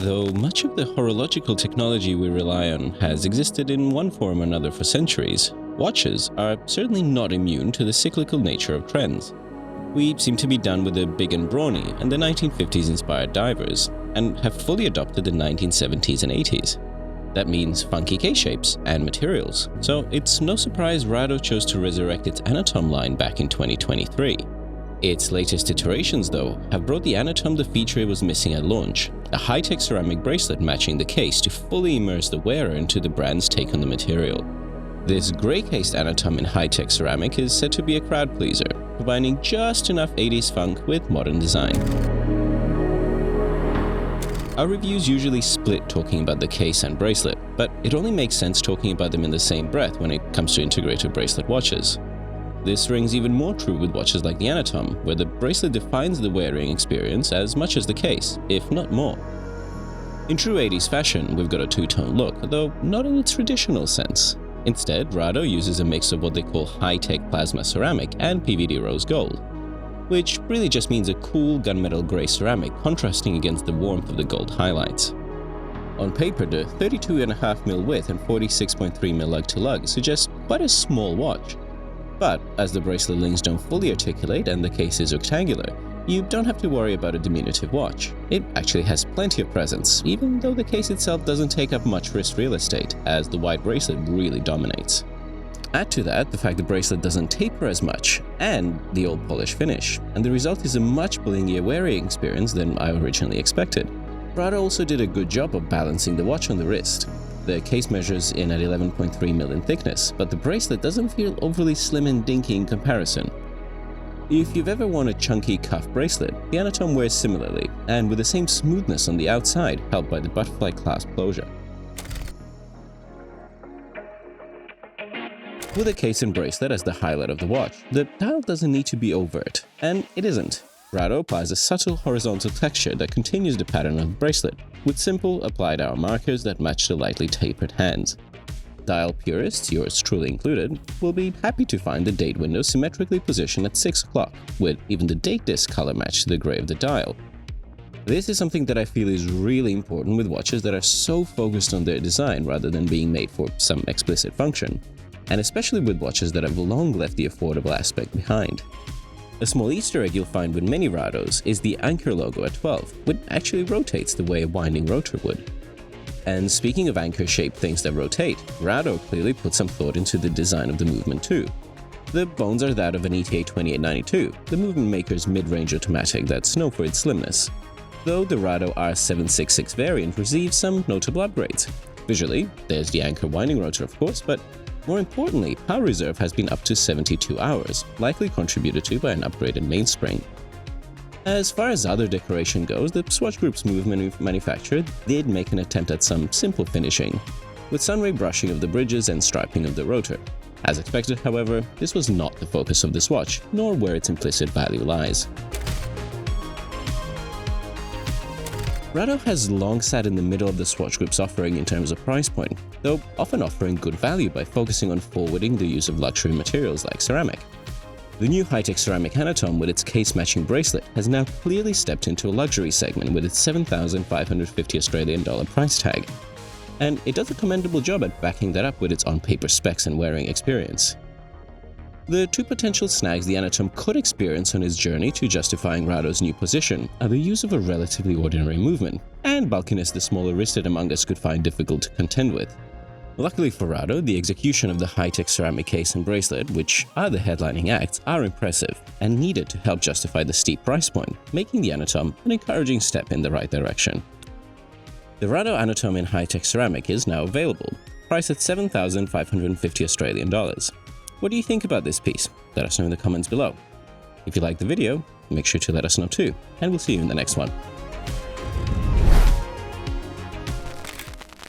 Though much of the horological technology we rely on has existed in one form or another for centuries, watches are certainly not immune to the cyclical nature of trends. We seem to be done with the big and brawny and the 1950s inspired divers, and have fully adopted the 1970s and 80s. That means funky K-shapes and materials, so it's no surprise Rado chose to resurrect its Anatom line back in 2023. Its latest iterations, though, have brought the Anatom the feature it was missing at launch, a high-tech ceramic bracelet matching the case to fully immerse the wearer into the brand's take on the material. This grey-cased Anatom in high-tech ceramic is said to be a crowd pleaser, combining just enough 80s funk with modern design. Our reviews usually split talking about the case and bracelet, but it only makes sense talking about them in the same breath when it comes to integrated bracelet watches. This rings even more true with watches like the Anatom, where the bracelet defines the wearing experience as much as the case, if not more. In true 80s fashion, we've got a two-tone look, though not in its traditional sense. Instead, Rado uses a mix of what they call high-tech plasma ceramic and PVD rose gold, which really just means a cool gunmetal grey ceramic contrasting against the warmth of the gold highlights. On paper, the 32.5mm width and 46.3mm lug-to-lug suggest quite a small watch. But as the bracelet links don't fully articulate and the case is rectangular, you don't have to worry about a diminutive watch. It actually has plenty of presence, even though the case itself doesn't take up much wrist real estate, as the white bracelet really dominates. Add to that the fact the bracelet doesn't taper as much, and the old polish finish, and the result is a much blingier wearing experience than I originally expected. Rado also did a good job of balancing the watch on the wrist. The case measures in at 11.3mm in thickness, but the bracelet doesn't feel overly slim and dinky in comparison. If you've ever worn a chunky cuff bracelet, the Anatom wears similarly, and with the same smoothness on the outside, helped by the butterfly clasp closure. With a case and bracelet as the highlight of the watch, the dial doesn't need to be overt, and it isn't. Rado applies a subtle horizontal texture that continues the pattern of the bracelet, with simple applied hour markers that match the lightly tapered hands. Dial purists, yours truly included, will be happy to find the date window symmetrically positioned at 6 o'clock, with even the date disc color matched to the gray of the dial. This is something that I feel is really important with watches that are so focused on their design rather than being made for some explicit function, and especially with watches that have long left the affordable aspect behind. A small Easter egg you'll find with many Rados is the anchor logo at 12, which actually rotates the way a winding rotor would. And speaking of anchor-shaped things that rotate, Rado clearly put some thought into the design of the movement too. The bones are that of an ETA 2892, the movement maker's mid-range automatic that's known for its slimness, though the Rado R766 variant receives some notable upgrades. Visually, there's the anchor winding rotor of course, but more importantly, power reserve has been up to 72 hours, likely contributed to by an upgraded mainspring. As far as other decoration goes, the Swatch Group's movement manufacturer did make an attempt at some simple finishing, with sunray brushing of the bridges and striping of the rotor. As expected, however, this was not the focus of the Swatch, nor where its implicit value lies. Rado has long sat in the middle of the Swatch Group's offering in terms of price point, though often offering good value by focusing on forwarding the use of luxury materials like ceramic. The new high-tech ceramic Anatom with its case-matching bracelet has now clearly stepped into a luxury segment with its $7,550 Australian dollar price tag, and it does a commendable job at backing that up with its on-paper specs and wearing experience. The two potential snags the Anatom could experience on its journey to justifying Rado's new position are the use of a relatively ordinary movement, and bulkiness the smaller wristed among us could find difficult to contend with. Luckily for Rado, the execution of the high-tech ceramic case and bracelet, which are the headlining acts, are impressive and needed to help justify the steep price point, making the Anatom an encouraging step in the right direction. The Rado Anatom in high-tech ceramic is now available, priced at $7,550 Australian dollars. What do you think about this piece? Let us know in the comments below. If you liked the video, make sure to let us know too, and we'll see you in the next one.